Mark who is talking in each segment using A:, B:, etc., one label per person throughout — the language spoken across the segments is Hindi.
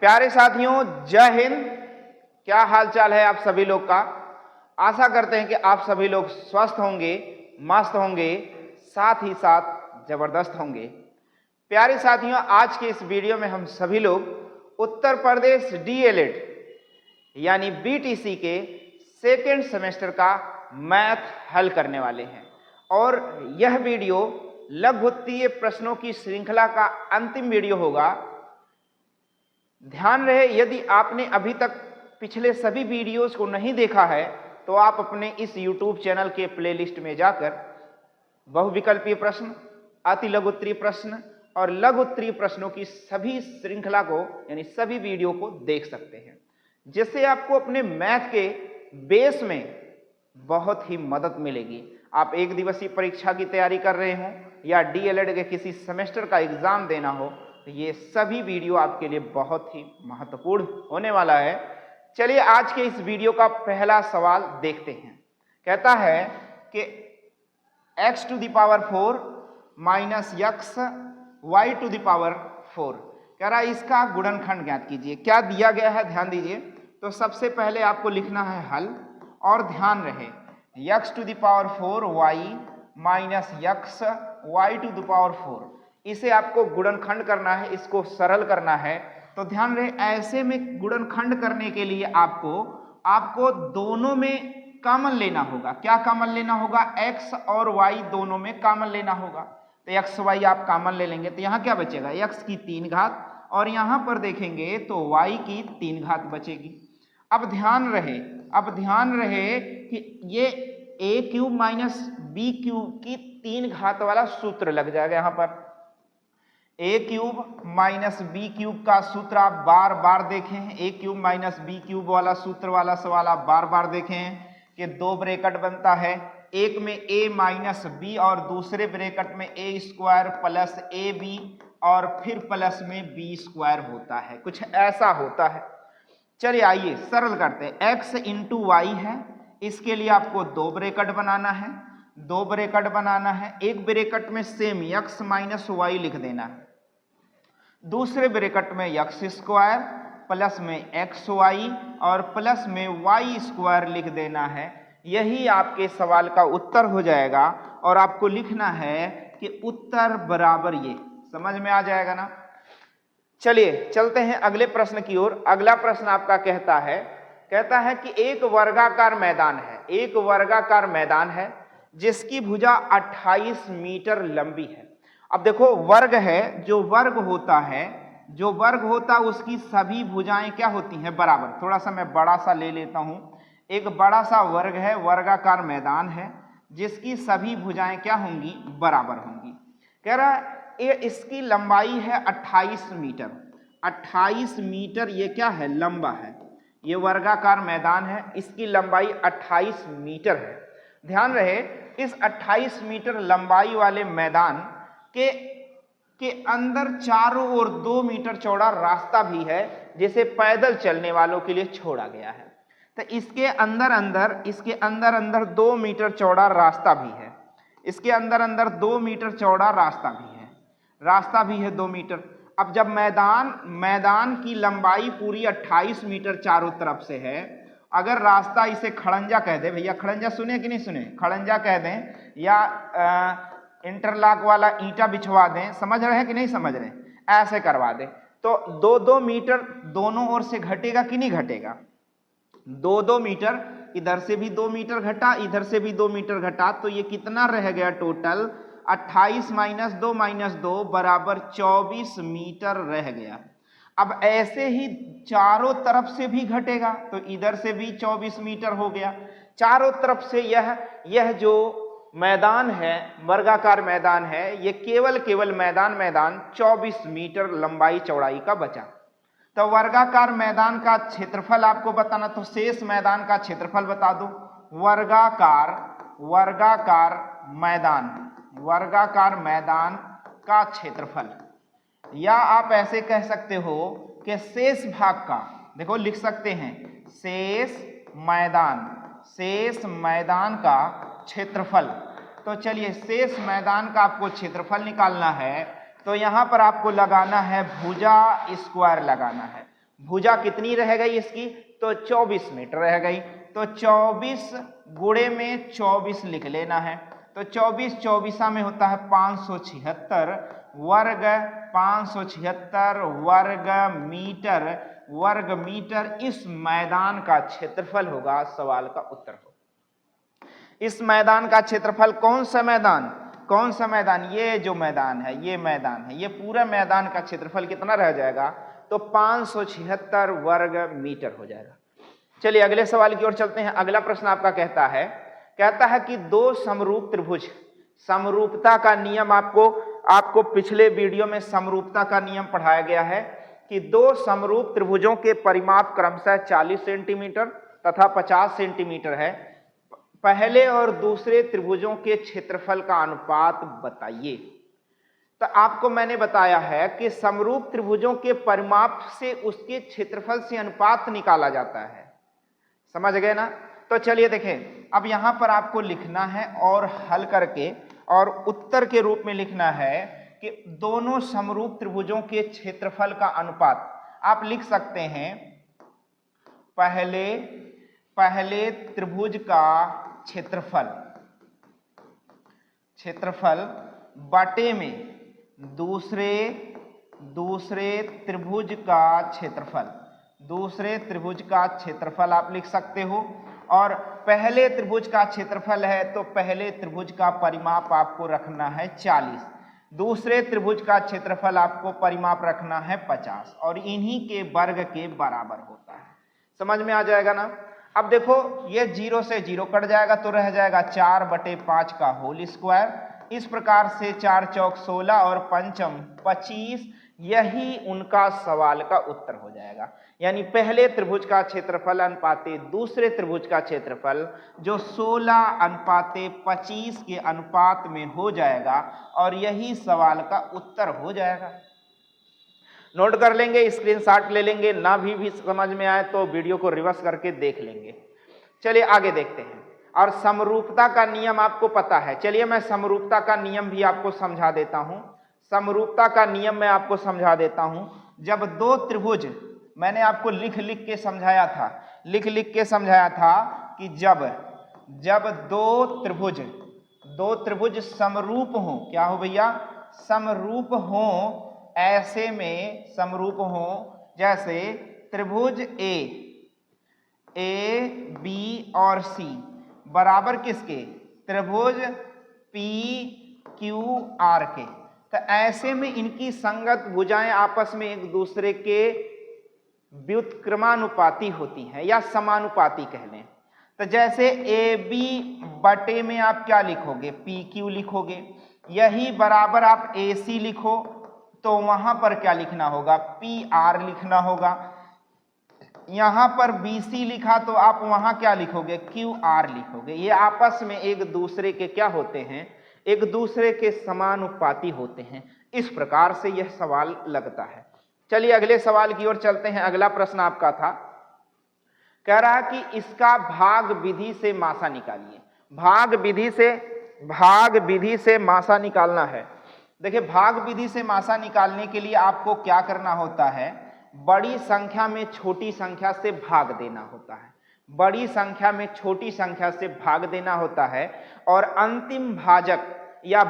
A: प्यारे साथियों, जय हिंद। क्या हाल चाल है आप सभी लोग का। आशा करते हैं कि आप सभी लोग स्वस्थ होंगे, मस्त होंगे, साथ ही साथ जबरदस्त होंगे। प्यारे साथियों, आज के इस वीडियो में हम सभी लोग उत्तर प्रदेश डीएलएड यानी बीटीसी के सेकेंड सेमेस्टर का मैथ हल करने वाले हैं और यह वीडियो लघुत्तीय प्रश्नों की श्रृंखला का अंतिम वीडियो होगा। ध्यान रहे, यदि आपने अभी तक पिछले सभी वीडियोस को नहीं देखा है तो आप अपने इस YouTube चैनल के प्लेलिस्ट में जाकर बहुविकल्पीय प्रश्न, अति लघु उत्तरीय प्रश्न और लघु उत्तरीय प्रश्नों की सभी श्रृंखला को यानी सभी वीडियो को देख सकते हैं, जिससे आपको अपने मैथ के बेस में बहुत ही मदद मिलेगी। आप एक दिवसीय परीक्षा की तैयारी कर रहे हो या डीएलएड के किसी सेमेस्टर का एग्जाम देना हो, तो ये सभी वीडियो आपके लिए बहुत ही महत्वपूर्ण होने वाला है। चलिए आज के इस वीडियो का पहला सवाल देखते हैं। कहता है कि x to the power 4 minus x y to the power 4, कह रहा है इसका गुणनखंड ज्ञात कीजिए। क्या दिया गया है ध्यान दीजिए। तो सबसे पहले आपको लिखना है हल, और ध्यान रहे x to the power 4 y minus x y to the power 4, इसे आपको गुणनखंड करना है, इसको सरल करना है। तो ध्यान रहे, ऐसे में गुणनखंड करने के लिए आपको दोनों में कॉमन लेना होगा। क्या कॉमन लेना होगा? x और y दोनों में कॉमन लेना होगा। तो x y आप कॉमन ले लेंगे तो यहाँ क्या बचेगा? x की 3 घात और यहाँ पर देखेंगे तो y की 3 घात बचेगी। अब ध्यान रहे कि ये a cube minus b cube की 3 घात वाला सूत्र लग जाएगा। यहाँ पर a cube minus B cube का सूत्र आप बार बार देखें हैं। a cube minus B cube वाला सूत्र वाला सवाल आप बार बार देखें हैं कि 2 ब्रैकेट बनता है, एक में a माइनस बी और दूसरे ब्रैकेट में a square plus A B और फिर प्लस में b स्क्वायर होता है, कुछ ऐसा होता है। चलिए आइए सरल करते हैं। x इंटू वाई है, इसके लिए आपको 2 ब्रैकेट बनाना है। 2 ब्रैकेट बनाना है, एक ब्रैकेट में सेम x माइनस वाई लिख देना है, दूसरे ब्रैकेट में x स्क्वायर प्लस में एक्स वाई और प्लस में y स्क्वायर लिख देना है। यही आपके सवाल का उत्तर हो जाएगा और आपको लिखना है कि उत्तर बराबर ये। समझ में आ जाएगा ना। चलिए चलते हैं अगले प्रश्न की ओर। अगला प्रश्न आपका कहता है कि एक वर्गाकार मैदान है जिसकी भुजा 28 मीटर लंबी है। अब देखो, वर्ग है, जो वर्ग होता है उसकी सभी भुजाएं क्या होती हैं? बराबर। थोड़ा सा मैं बड़ा सा ले लेता हूं। एक बड़ा सा वर्ग है, वर्गाकार मैदान है जिसकी सभी भुजाएं क्या होंगी? बराबर होंगी। कह रहा है इसकी लंबाई है 28 मीटर। 28 मीटर ये क्या है? लंबा है। ये वर्गाकार मैदान है, इसकी लंबाई 28 मीटर है। ध्यान रहे, इस 28 मीटर लंबाई वाले मैदान के अंदर चारों ओर 2 मीटर चौड़ा रास्ता भी है, जिसे पैदल चलने वालों के लिए छोड़ा गया है। तो इसके अंदर 2 मीटर चौड़ा रास्ता भी है। इसके अंदर 2 मीटर चौड़ा रास्ता भी है 2 मीटर। अब जब मैदान की लंबाई पूरी 28 मीटर चारों तरफ से है, अगर रास्ता इसे खड़ंजा कह दे, भैया खड़ंजा सुने कि नहीं सुने? खड़ंजा कह दें या इंटरलॉक वाला ईंटा बिछवा दें, समझ रहे हैं कि नहीं समझ रहे? ऐसे करवा दें तो 2-2 मीटर दोनों ओर से घटेगा कि नहीं घटेगा? 2-2 मीटर, इधर से भी 2 मीटर घटा, इधर से भी 2 मीटर घटा, तो ये कितना रह गया टोटल? 28 माइनस 2 बराबर 24 मीटर रह गया। अब ऐसे ही चारों तरफ से भी घटेगा तो इधर से भी 24 मीटर हो गया। चारों तरफ से यह जो मैदान है, वर्गाकार मैदान है, ये केवल मैदान 24 मीटर लंबाई चौड़ाई का बचा। तो वर्गाकार मैदान का क्षेत्रफल आपको बताना, तो शेष मैदान का क्षेत्रफल बता दो। वर्गाकार मैदान का क्षेत्रफल, या आप ऐसे कह सकते हो कि शेष भाग का, देखो लिख सकते हैं शेष मैदान का क्षेत्रफल। तो चलिए शेष मैदान का आपको क्षेत्रफल निकालना है, तो यहां पर आपको लगाना है भुजा स्क्वायर लगाना है। भुजा कितनी रह गई इसकी, तो 24 मीटर रह गई। तो 24 गुणे में 24 लिख लेना है। तो 24 24 में होता है 576 वर्ग, 576 वर्ग मीटर इस मैदान का क्षेत्रफल होगा, सवाल का उत्तर हो। इस मैदान का क्षेत्रफल, कौन सा मैदान, कौन सा मैदान, ये जो मैदान है, ये मैदान है, ये पूरा मैदान का क्षेत्रफल कितना रह जाएगा, तो 576 वर्ग मीटर हो जाएगा। चलिए अगले सवाल की ओर चलते हैं। अगला प्रश्न आपका कहता है कि दो समरूप त्रिभुज, समरूपता का नियम आपको पिछले वीडियो में समरूपता का नियम पढ़ाया गया है कि दो समरूप त्रिभुजों के परिमाप क्रमशः 40 सेंटीमीटर तथा 50 सेंटीमीटर है। पहले और दूसरे त्रिभुजों के क्षेत्रफल का अनुपात बताइए। तो आपको मैंने बताया है कि समरूप त्रिभुजों के परिमाप से उसके क्षेत्रफल से अनुपात निकाला जाता है, समझ गए ना। तो चलिए देखें, अब यहां पर आपको लिखना है और हल करके और उत्तर के रूप में लिखना है कि दोनों समरूप त्रिभुजों के क्षेत्रफल का अनुपात। आप लिख सकते हैं पहले त्रिभुज का क्षेत्रफल बटे में दूसरे त्रिभुज का क्षेत्रफल, आप लिख सकते हो। और पहले त्रिभुज का क्षेत्रफल है तो पहले त्रिभुज का परिमाप आपको रखना है 40, दूसरे त्रिभुज का क्षेत्रफल आपको परिमाप रखना है 50 और इन्हीं के वर्ग के बराबर होता है। समझ में आ जाएगा ना। अब देखो ये 0 से 0 कट जाएगा तो रह जाएगा 4/5 का होल स्क्वायर। इस प्रकार से 4 चौक 16 और पंचम 25, यही उनका सवाल का उत्तर हो जाएगा। यानी पहले त्रिभुज का क्षेत्रफल अनुपाते दूसरे त्रिभुज का क्षेत्रफल जो 16:25 के अनुपात में हो जाएगा और यही सवाल का उत्तर हो जाएगा। नोट कर लेंगे, स्क्रीनशॉट ले लेंगे, ना भी समझ में आए तो वीडियो को रिवर्स करके देख लेंगे। चलिए आगे देखते हैं। और समरूपता का नियम आपको पता है। चलिए मैं समरूपता का नियम भी आपको समझा देता हूं। समरूपता का नियम मैं आपको समझा देता हूं। जब दो त्रिभुज, मैंने आपको लिख लिख के समझाया था कि जब दो त्रिभुज समरूप हो, क्या हो भैया, समरूप हो, ऐसे में समरूप हो जैसे त्रिभुज ए बी और सी बराबर किसके, त्रिभुज पी क्यू आर के। तो ऐसे में इनकी संगत भुजाएं आपस में एक दूसरे के व्युत्क्रमानुपाती होती हैं या समानुपाती कह लें। तो जैसे ए बी बटे में आप क्या लिखोगे, पी क्यू लिखोगे। यही बराबर आप ए सी लिखो तो वहां पर क्या लिखना होगा, पी आर लिखना होगा। यहां पर बी सी लिखा तो आप वहां क्या लिखोगे, क्यू आर लिखोगे। ये आपस में एक दूसरे के क्या होते हैं, एक दूसरे के समानुपाती होते हैं। इस प्रकार से यह सवाल लगता है। चलिए अगले सवाल की ओर चलते हैं। अगला प्रश्न आपका था, कह रहा कि इसका भाग विधि से मासा निकालिए। भाग विधि से मासा निकालना है। देखिए भाग विधि से मासा निकालने के लिए आपको क्या करना होता है, बड़ी संख्या में छोटी संख्या से भाग देना होता है। बड़ी संख्या में छोटी संख्या से भाग देना होता है और अंतिम भाजक या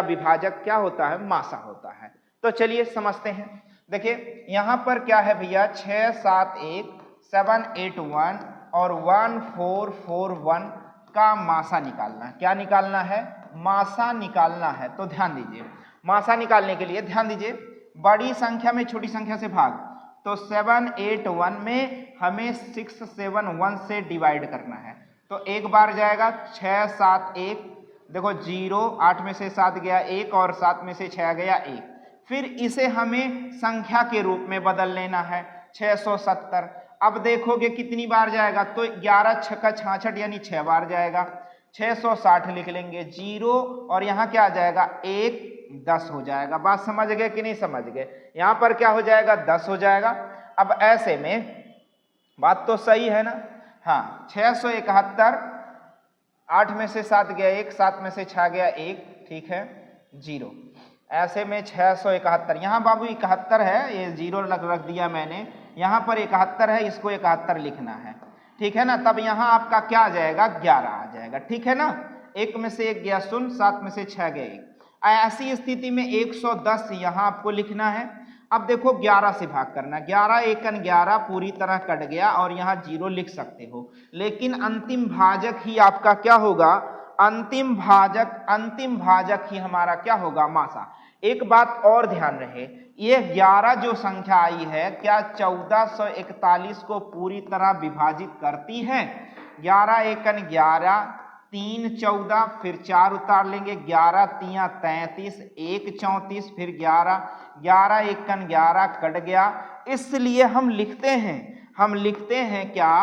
A: विभाजक क्या होता है, मासा होता है। तो चलिए समझते हैं। देखिए यहां पर क्या है भैया, 6 7 1 7 8 1 और 1 4 4 1 का मासा निकालना है। क्या निकालना है, मासा निकालना है। तो ध्यान दीजिए, मासा निकालने के लिए ध्यान दीजिए, बड़ी संख्या में छोटी संख्या से भाग, तो 7 8 1 में हमें 6 7 1 से डिवाइड करना है। तो एक बार जाएगा 6 7 1, देखो 0, 8 में से 7 गया 1 और 7 में से 6 गया 1। फिर इसे हमें संख्या के रूप में बदल लेना है, 670। अब देखोगे कितनी बार जाएगा, तो 11 6 66 यानी 6 बार जाएगा। 660 लिख लेंगे, 0 और यहाँ क्या आ जाएगा 1 10 हो जाएगा। बात समझ गए कि नहीं समझ गए, यहाँ पर क्या हो जाएगा 10 हो जाएगा। अब ऐसे में बात तो सही है ना, हाँ 671, 8 में से 7 गया 1, 7 में से 6 गया 1, ठीक है 0। ऐसे में 671, यहाँ बाबू 71 है, ये जीरो रख दिया मैंने, यहाँ पर 71 है, इसको 71 लिखना है, ठीक है ना। तब यहाँ आपका क्या आ जाएगा, 11 आ जाएगा, ठीक है ना। 1 में से 1 गया 0, 7 में से 6 गए 1। ऐसी स्थिति में 110 यहाँ आपको लिखना है। अब देखो 11 से भाग करना, 11 एकन 11 पूरी तरह कट गया और यहाँ 0 लिख सकते हो, लेकिन अंतिम भाजक ही आपका क्या होगा, अंतिम भाजक ही हमारा क्या होगा, मासा। एक बात और ध्यान रहे, ये 11 जो संख्या आई है क्या 1441 को पूरी तरह विभाजित करती है। 11 एकन 11, 3 14, फिर 4 उतार लेंगे, 11 3 33, 1 34, फिर 11, 11 एकन 11 कट गया, इसलिए हम लिखते हैं क्या,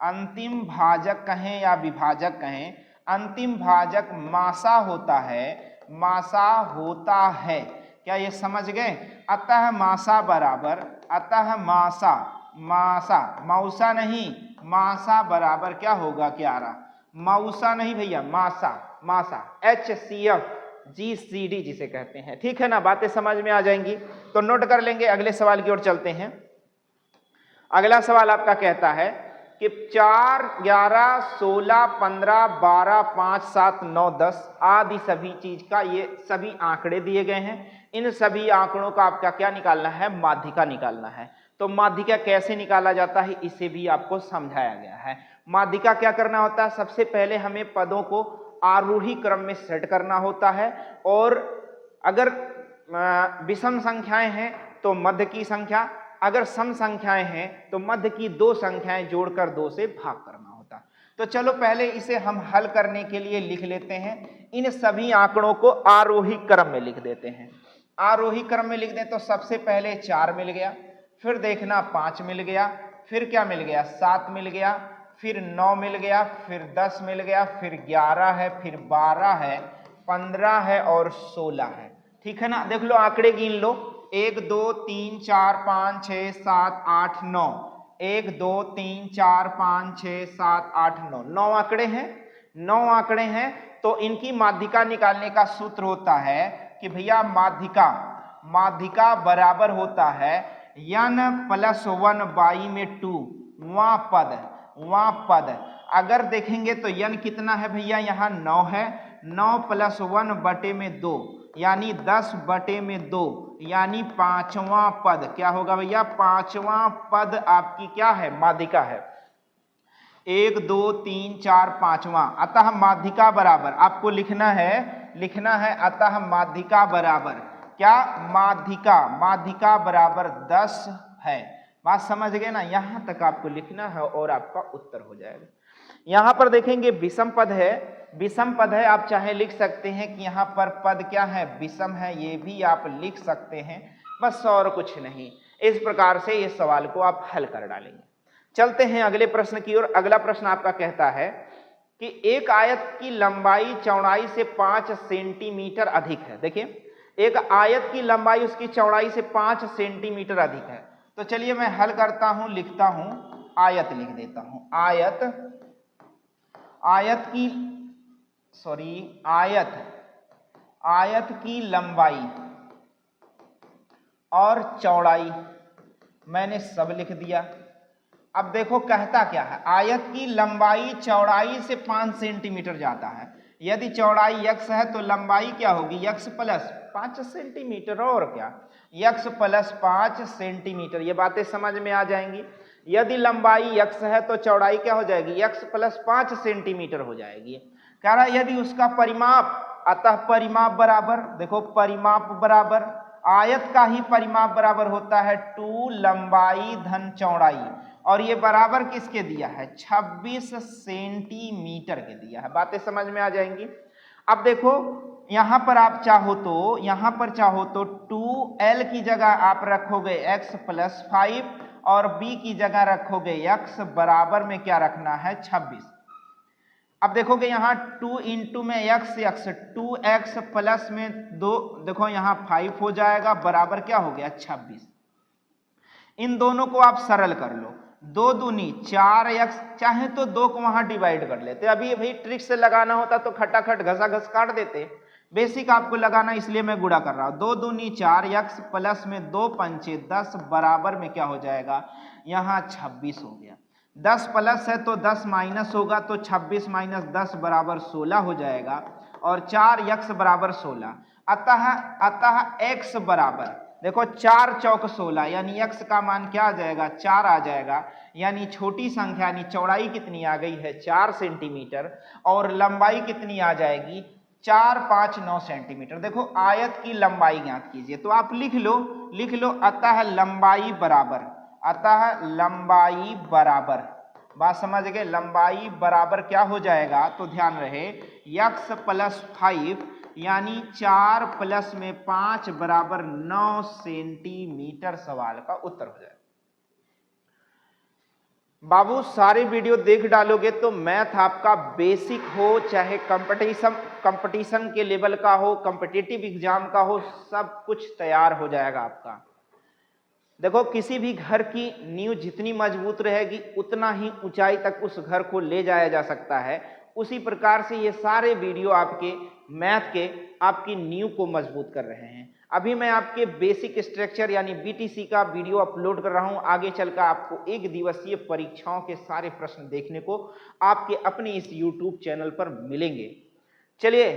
A: अंतिम भाजक कहें या विभाजक कहें, अंतिम भाजक मासा होता है। क्या ये समझ गए। अतः मासा बराबर, अतः मौसा नहीं, मासा बराबर क्या होगा 11, मौसा नहीं भैया, मासा HCF GCD जिसे कहते हैं, ठीक है ना। बातें समझ में आ जाएंगी तो नोट कर लेंगे। अगले सवाल की ओर चलते हैं। अगला सवाल आपका कहता है कि 4 11 16 15 12 5 7 9 10 आदि सभी चीज का ये सभी आंकड़े दिए गए हैं। इन सभी आंकड़ों का आपका क्या निकालना है, माध्यिका निकालना है। तो माध्यिका कैसे निकाला जाता है इसे भी आपको समझाया गया है। माध्यिका क्या करना होता है, सबसे पहले हमें पदों को आरोही क्रम में सेट करना होता है, और अगर विषम संख्याएं हैं तो मध्य की संख्या, अगर सम संख्याएं हैं तो मध्य की 2 संख्याएं जोड़कर 2 से भाग करना होता। तो चलो पहले इसे हम हल करने के लिए लिख लेते हैं। इन सभी आंकड़ों को आरोही क्रम में लिख देते हैं। आरोही क्रम में लिख दें तो सबसे पहले 4 मिल गया, फिर देखना 5 मिल गया, फिर क्या मिल गया, 7 मिल गया, फिर 9 मिल गया, फिर 10 मिल गया, फिर 11 है, फिर 12 है, 15 है और 16 है, ठीक है ना। देख लो आंकड़े गिन लो, 1 2 3 4 5 6 7 8 9, 1 2 3 4 5 6 7 8 9, 9 आंकड़े हैं। 9 आंकड़े हैं तो इनकी माध्यिका निकालने का सूत्र होता है कि भैया माध्यिका बराबर होता है n + 1/2 वहाँ पद। अगर देखेंगे तो n कितना है भैया, यहाँ 9 है, 9 + 1/2 यानी 10/2 यानी 5वां पद क्या होगा भैया, 5वां पद आपकी क्या है, माध्यिका है। 1 2 3 4 5वां, अतः माध्यिका बराबर आपको लिखना है अतः माध्यिका बराबर क्या, माध्यिका बराबर 10 है। बात समझ गए ना, यहां तक आपको लिखना है और आपका उत्तर हो जाएगा। यहां पर देखेंगे विषम पद है, आप चाहे लिख सकते हैं कि यहां पर पद क्या है, विषम है, ये भी आप लिख सकते हैं, बस और कुछ नहीं। इस प्रकार से इस सवाल को आप हल कर डालेंगे। चलते हैं अगले प्रश्न की ओर। अगला प्रश्न आपका कहता है कि एक आयत की लंबाई चौड़ाई से 5 सेंटीमीटर अधिक है। देखिए एक आयत की लंबाई उसकी चौड़ाई से 5 सेंटीमीटर अधिक है। तो चलिए मैं हल करता हूं, लिखता हूं, आयत लिख देता हूं। आयत की लंबाई और चौड़ाई मैंने सब लिख दिया। अब देखो कहता क्या है, आयत की लंबाई चौड़ाई से 5 सेंटीमीटर जाता है। यदि चौड़ाई x है तो लंबाई क्या होगी, x + 5 सेंटीमीटर, और क्या, x + 5 सेंटीमीटर। ये बातें समझ में आ जाएंगी। यदि लंबाई x है तो चौड़ाई क्या हो जाएगी, x + 5 सेंटीमीटर हो जाएगी। कह रहा यदि उसका परिमाप, अतः परिमाप बराबर, देखो परिमाप बराबर, आयत का ही परिमाप बराबर होता है 2 लंबाई धन चौड़ाई, और ये बराबर किसके दिया है, 26 सेंटीमीटर के दिया है। बातें समझ में आ जाएंगी। अब देखो यहां पर आप चाहो तो 2l की जगह आप रखोगे x + 5 और b की जगह रखोगे x बराबर में क्या रखना है, 26। अब देखोगे यहाँ 2 × में x 2x प्लस में 2, देखो यहाँ 5 हो जाएगा, बराबर क्या हो गया, 26। इन दोनों को आप सरल कर लो, 2 दूनी 4x, चाहे तो 2 को वहां डिवाइड कर लेते। अभी भाई ट्रिक से लगाना होता तो खटाखट घसाघस काट देते, बेसिक आपको लगाना इसलिए मैं गुणा कर रहा हूं। 2 दूनी 4x प्लस में 2 पंचे 10 बराबर में क्या हो जाएगा, यहाँ 26 हो गया। 10 प्लस है तो 10 माइनस होगा, तो 26 माइनस 10 बराबर 16 हो जाएगा, और 4x बराबर 16। अतः x बराबर, देखो 4 चौक 16, यानी x का मान क्या आ जाएगा, 4 आ जाएगा। यानी छोटी संख्या यानी चौड़ाई कितनी आ गई है, 4 सेंटीमीटर, और लंबाई कितनी आ जाएगी, 4, 5, 9 सेंटीमीटर। देखो आयत की लंबाई ज्ञात कीजिए, तो आप लिख लो अतः लंबाई बराबर, अतः लंबाई बराबर, बात समझ गए, लंबाई बराबर क्या हो जाएगा, तो ध्यान रहे x प्लस 5 यानी 4 प्लस में 5 बराबर 9 सेंटीमीटर सवाल का उत्तर हो जाएगा। बाबू सारे वीडियो देख डालोगे तो मैथ आपका बेसिक हो चाहे कंपटीशन के लेवल का हो, कॉम्पिटिटिव एग्जाम का हो, सब कुछ तैयार हो जाएगा आपका। देखो किसी भी घर की नींव जितनी मजबूत रहेगी उतना ही ऊंचाई तक उस घर को ले जाया जा सकता है। उसी प्रकार से ये सारे वीडियो आपके मैथ के आपकी नींव को मजबूत कर रहे हैं। अभी मैं आपके बेसिक स्ट्रक्चर यानी बीटीसी का वीडियो अपलोड कर रहा हूं। आगे चलकर आपको एक दिवसीय परीक्षाओं के सारे प्रश्न देखने को आपके अपने इस यूट्यूब चैनल पर मिलेंगे। चलिए,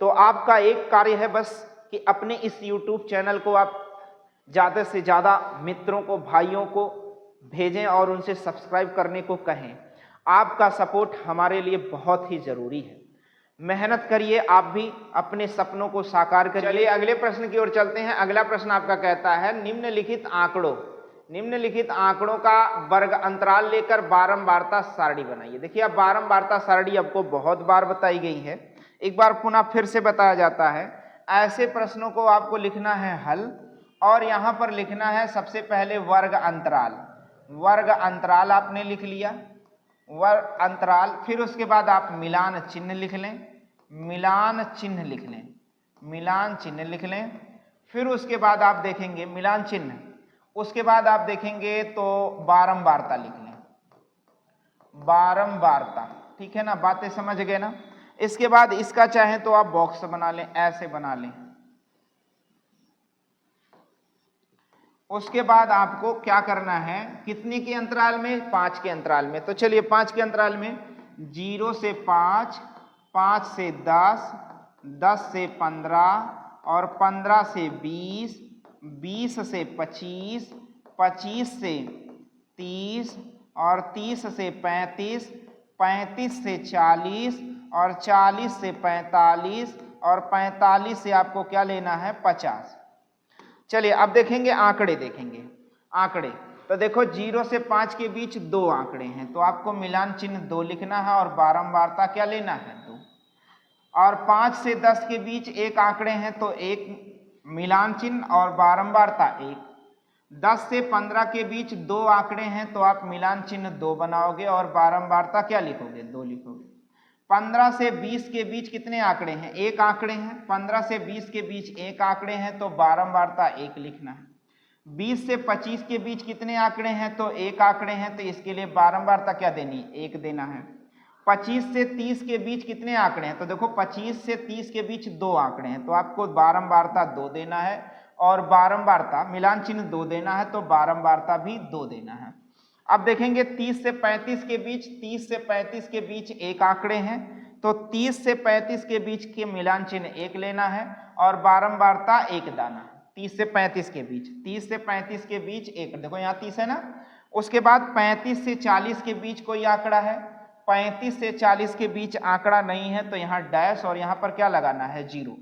A: तो आपका एक कार्य है बस कि अपने इस यूट्यूब चैनल को आप ज़्यादा से ज़्यादा मित्रों को, भाइयों को भेजें और उनसे सब्सक्राइब करने को कहें। आपका सपोर्ट हमारे लिए बहुत ही ज़रूरी है। मेहनत करिए, आप भी अपने सपनों को साकार करिए। चलिए अगले प्रश्न की ओर चलते हैं। अगला प्रश्न आपका कहता है निम्नलिखित आंकड़ों का वर्ग अंतराल लेकर बारंबारता सारणी बनाइए। देखिए अब बारंबारता सारणी आपको बहुत बार बताई गई है, एक बार पुनः फिर से बताया जाता है। ऐसे प्रश्नों को आपको लिखना है हल, और यहाँ पर लिखना है सबसे पहले वर्ग अंतराल आपने लिख लिया, वर्ग अंतराल। फिर उसके बाद आप मिलान चिन्ह लिख लें, फिर उसके बाद आप देखेंगे मिलान चिन्ह, उसके बाद आप देखेंगे तो बारंबारता लिख लें, बारंबारता, ठीक है ना, बातें समझ गए ना। इसके बाद इसका चाहे तो आप बॉक्स बना लें, ऐसे बना लें। उसके बाद आपको क्या करना है, कितने के अंतराल में, 5 के अंतराल में। तो चलिए 5 के अंतराल में 0 से 5, 5 से 10, 10 से 15 और 15 से 20, 20 से 25, 25 से 30 और 30 से 35, 35 से 40 और 40 से 45 और 45 से आपको क्या लेना है, 50। चलिए अब देखेंगे आंकड़े। तो देखो 0 से 5 के बीच 2 आंकड़े हैं, तो आपको मिलान चिन्ह 2 लिखना है और बारंबारता क्या लेना है, 2। और 5 से 10 के बीच 1 आंकड़े हैं, तो 1 मिलान चिन्ह और बारंबारता 1। 10 से 15 के बीच 2 आंकड़े हैं, तो आप मिलान चिन्ह 2 बनाओगे और बारंबारता क्या लिखोगे, 2 लिखोगे। 15 से 20 के बीच कितने आंकड़े हैं, 1 आंकड़े हैं। 15 से 20 के बीच 1 आंकड़े हैं, तो बारंबारता 1 लिखना है। 20 से 25 के बीच कितने आंकड़े हैं, तो 1 आंकड़े हैं, तो इसके लिए बारंबारता क्या देनी है, 1 देना है। 25 से 30 के बीच कितने आंकड़े हैं, तो देखो 25 से 30 के बीच 2 आंकड़े हैं, तो आपको बारंबारता 2 देना है और बारंबारता मिलान चिन्ह 2 देना है, तो बारंबारता भी 2 देना है। अब देखेंगे 30 से 35 के बीच 1 आंकड़े हैं, तो 30 से 35 के बीच के मिलान चिन्ह 1 लेना है और बारंबारता 1 दाना। 30 से 35 के बीच 1, देखो यहाँ 30 है ना। उसके बाद 35 से 40 के बीच कोई आंकड़ा है, 35 से 40 के बीच आंकड़ा नहीं है, तो यहाँ डैश और यहाँ पर क्या लगाना है, 0।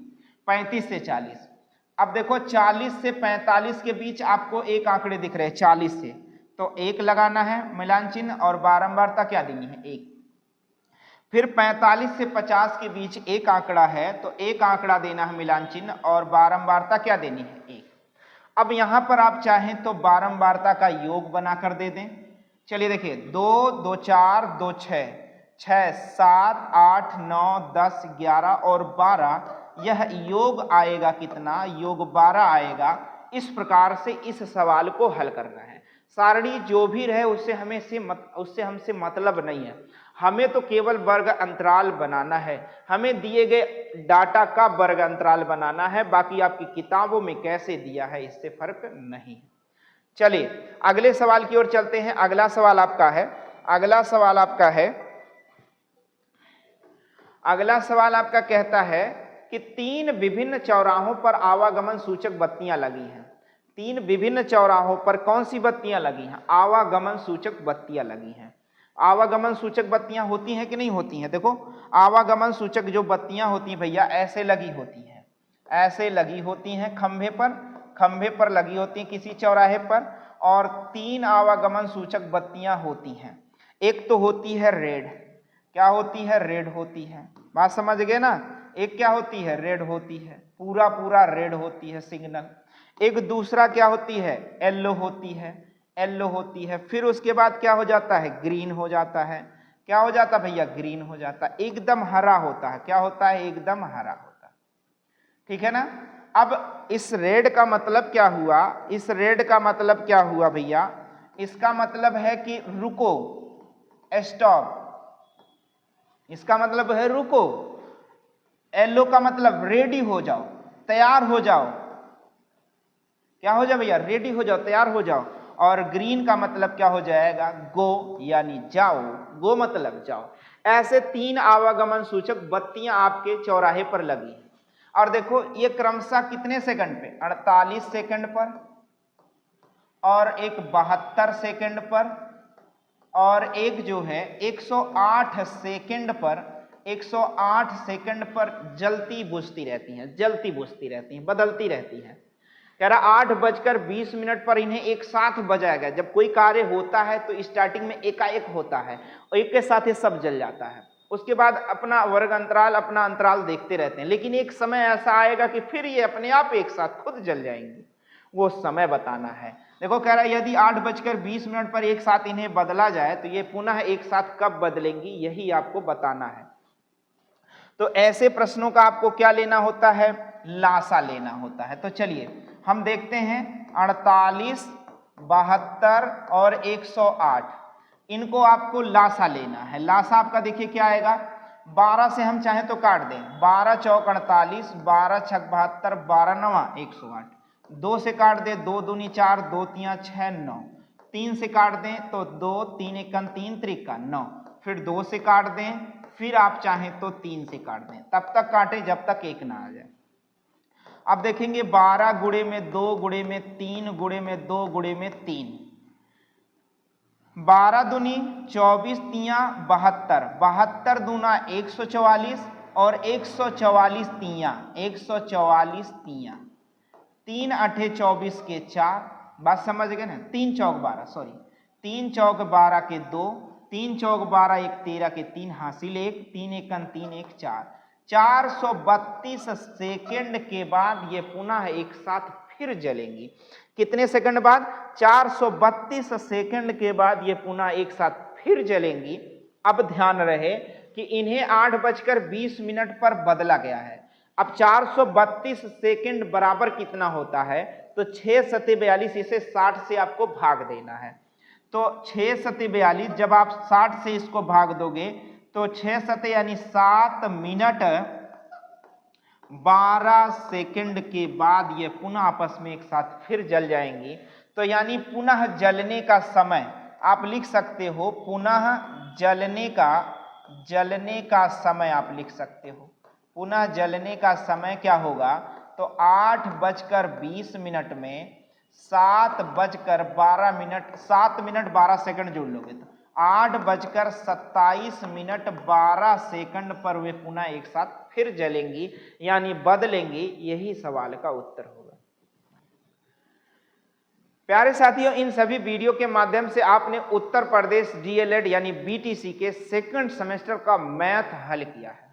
A: 35 से 40। अब देखो 40 से 45 के बीच आपको 1 आंकड़े दिख रहे हैं, 40 से, तो 1 लगाना है मिलान चिन्ह और बारंबारता क्या देनी है, 1। फिर 45 से 50 के बीच 1 आंकड़ा है, तो 1 आंकड़ा देना है मिलान चिन्ह और बारंबारता क्या देनी है, 1। अब यहां पर आप चाहें तो बारंबारता का योग बनाकर दे दें। चलिए देखिए 2, 2, 4, 2, 6, 6, 7, 8, 9, 10, 11 और 12, यह योग आएगा कितना, योग 12 आएगा। इस प्रकार से इस सवाल को हल करना है। सारणी जो भी रहे उससे हमसे मतलब नहीं है। हमें तो केवल वर्ग अंतराल बनाना है, हमें दिए गए डाटा का वर्ग अंतराल बनाना है, बाकी आपकी किताबों में कैसे दिया है इससे फर्क नहीं। चलिए अगले सवाल की ओर चलते हैं। अगला सवाल आपका कहता है कि 3 विभिन्न चौराहों पर आवागमन सूचक बत्तियां लगी हैं। 3 विभिन्न चौराहों पर कौन सी बत्तियां लगी हैं? आवागमन सूचक बत्तियां लगी हैं। आवागमन सूचक बत्तियां होती हैं कि नहीं होती हैं? देखो आवागमन सूचक जो बत्तियां होती हैं भैया ऐसे लगी होती हैं, ऐसे लगी होती हैं खंभे पर लगी होती हैं किसी चौराहे पर, और 3 आवागमन सूचक बत्तियां होती हैं। एक तो होती है रेड, क्या होती है? रेड होती है, बात समझ गए ना। एक क्या होती है? रेड होती है, पूरा रेड होती है सिग्नल। एक दूसरा क्या होती है? येलो होती है। फिर उसके बाद क्या हो जाता है? ग्रीन हो जाता है। क्या हो जाता है भैया? ग्रीन हो जाता है। एकदम हरा होता है। क्या होता है? एकदम हरा होता है। ठीक है ना। अब इस रेड का मतलब क्या हुआ? इस रेड का मतलब क्या हुआ भैया? इसका मतलब है कि रुको, स्टॉप, इसका मतलब है रुको। येलो का मतलब रेडी हो जाओ, तैयार हो जाओ। क्या हो जाओ भैया? रेडी हो जाओ, तैयार हो जाओ। और ग्रीन का मतलब क्या हो जाएगा? गो, यानी जाओ, गो मतलब जाओ। ऐसे 3 आवागमन सूचक बत्तियां आपके चौराहे पर लगी हैं। और देखो ये क्रमशः कितने सेकंड पे? 48 सेकंड पर, और एक 72 सेकंड पर, और एक जो है 108 सेकंड पर, 108 सेकंड पर जलती बुझती रहती हैं, बदलती रहती हैं। कह रहा 8:20 पर इन्हें एक साथ बजाया गया। जब कोई कार्य होता है तो स्टार्टिंग में एकाएक होता है और एक के साथ ही सब जल जाता है। उसके बाद अपना वर्ग अंतराल, अपना अंतराल देखते रहते हैं, लेकिन एक समय ऐसा आएगा कि फिर ये अपने आप एक साथ खुद जल जाएंगे। वो समय बताना है। देखो कह रहा है यदि 8:20 पर एक साथ इन्हें बदला जाए तो ये पुनः एक साथ कब बदलेंगी, यही आपको बताना है। तो ऐसे प्रश्नों का आपको क्या लेना होता है? लासा लेना होता है। तो चलिए हम देखते हैं 48, 72 और 108, इनको आपको लासा लेना है। लासा आपका देखिए क्या आएगा? 12 से हम चाहें तो काट दें, 12 चौक 48, 12 छक 72, 12 नवा 108। 2 से काट दें, 2 दूनी 4, 2 तिया 6, 9। 3 से काट दें तो 2, 3 एकन 3 त्रिका 9। फिर 2 से काट दें, फिर आप चाहें तो 3 से काट दें, तब तक काटें जब तक 1 ना आ जाए। अब देखेंगे 12 गुणे में 2 गुणे में 3 गुणे में 2 गुणे में 3, 12 दूनी 24 तिया 72, 72 दूना 144 और 144 तिया 144 तिया, 3 8 24 के 4, बात समझ गए ना। 3 चौक 12, सॉरी 3 चौक 12 के 2, 3 चौक 12 1 13 के 3 हासिल 1, 3 एकन 3 1 4। 432 सेकंड के बाद ये पुनः एक साथ फिर जलेंगी। कितने सेकंड बाद? 432 सेकंड के बाद ये पुनः एक साथ फिर जलेंगी। अब ध्यान रहे कि इन्हें 8:20 पर बदला गया है। अब 432 सेकंड बराबर कितना होता है? तो 6 सत्ते 42, इसे 60 से आपको भाग देना है। तो 6 सत्ते 42, जब आप 60 से इसको भाग दोगे तो 6 सत्ते यानी 7 मिनट 12 सेकंड के बाद ये पुनः आपस में एक साथ फिर जल जाएंगी। तो यानी पुनः जलने का समय आप लिख सकते हो, पुनः जलने का समय आप लिख सकते हो। पुनः जलने का समय क्या होगा? तो 8:20 में 7 मिनट 12 सेकंड जोड़ लोगे तो 8:27 12 सेकंड पर वे पुनः एक साथ फिर जलेंगी, यानी बदलेंगी। यही सवाल का उत्तर होगा। प्यारे साथियों, इन सभी वीडियो के माध्यम से आपने उत्तर प्रदेश डीएलएड यानी बीटीसी के सेकंड सेमेस्टर का मैथ हल किया है।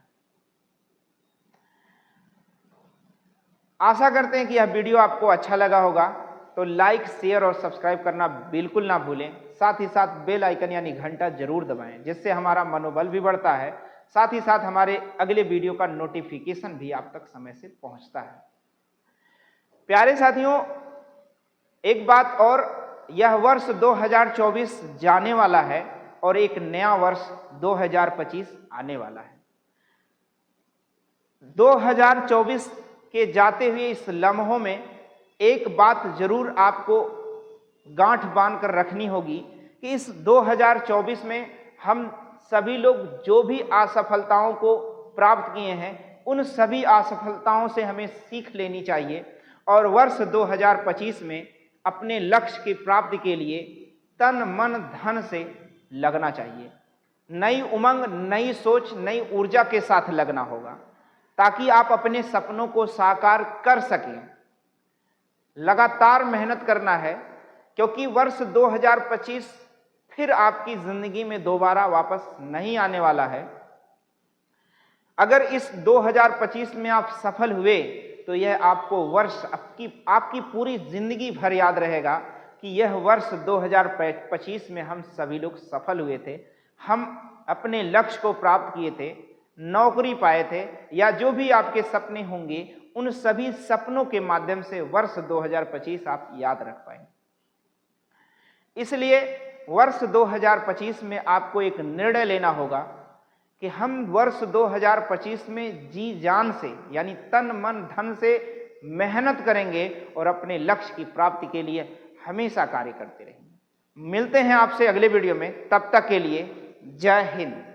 A: आशा करते हैं कि यह वीडियो आपको अच्छा लगा होगा, तो लाइक, शेयर और सब्सक्राइब करना बिल्कुल ना भूलें। साथ ही साथ बेल आइकन यानी घंटा जरूर दबाएं, जिससे हमारा मनोबल भी बढ़ता है। साथ ही साथ हमारे अगले वीडियो का नोटिफिकेशन भी आप तक समय से पहुंचता है। प्यारे साथियों, एक बात और यह वर्ष 2024 जाने वाला है और एक नया वर्ष 2025 आने वाला है। 2024 के जाते हुए इस लम्हों में एक बात जरूर आपको गांठ बांध कर रखनी होगी कि इस 2024 में हम सभी लोग जो भी असफलताओं को प्राप्त किए हैं उन सभी असफलताओं से हमें सीख लेनी चाहिए और वर्ष 2025 में अपने लक्ष्य की प्राप्ति के लिए तन मन धन से लगना चाहिए। नई उमंग, नई सोच, नई ऊर्जा के साथ लगना होगा ताकि आप अपने सपनों को साकार कर सकें। लगातार मेहनत करना है क्योंकि वर्ष 2025 फिर आपकी जिंदगी में दोबारा वापस नहीं आने वाला है। अगर इस 2025 में आप सफल हुए तो यह आपको वर्ष आपकी पूरी जिंदगी भर याद रहेगा कि यह वर्ष 2025 में हम सभी लोग सफल हुए थे, हम अपने लक्ष्य को प्राप्त किए थे, नौकरी पाए थे या जो भी आपके सपने होंगे उन सभी सपनों के माध्यम से वर्ष 2025 आप याद रख पाएंगे। इसलिए वर्ष 2025 में आपको एक निर्णय लेना होगा कि हम वर्ष 2025 में जी जान से यानी तन मन धन से मेहनत करेंगे और अपने लक्ष्य की प्राप्ति के लिए हमेशा कार्य करते रहेंगे। मिलते हैं आपसे अगले वीडियो में, तब तक के लिए जय हिंद।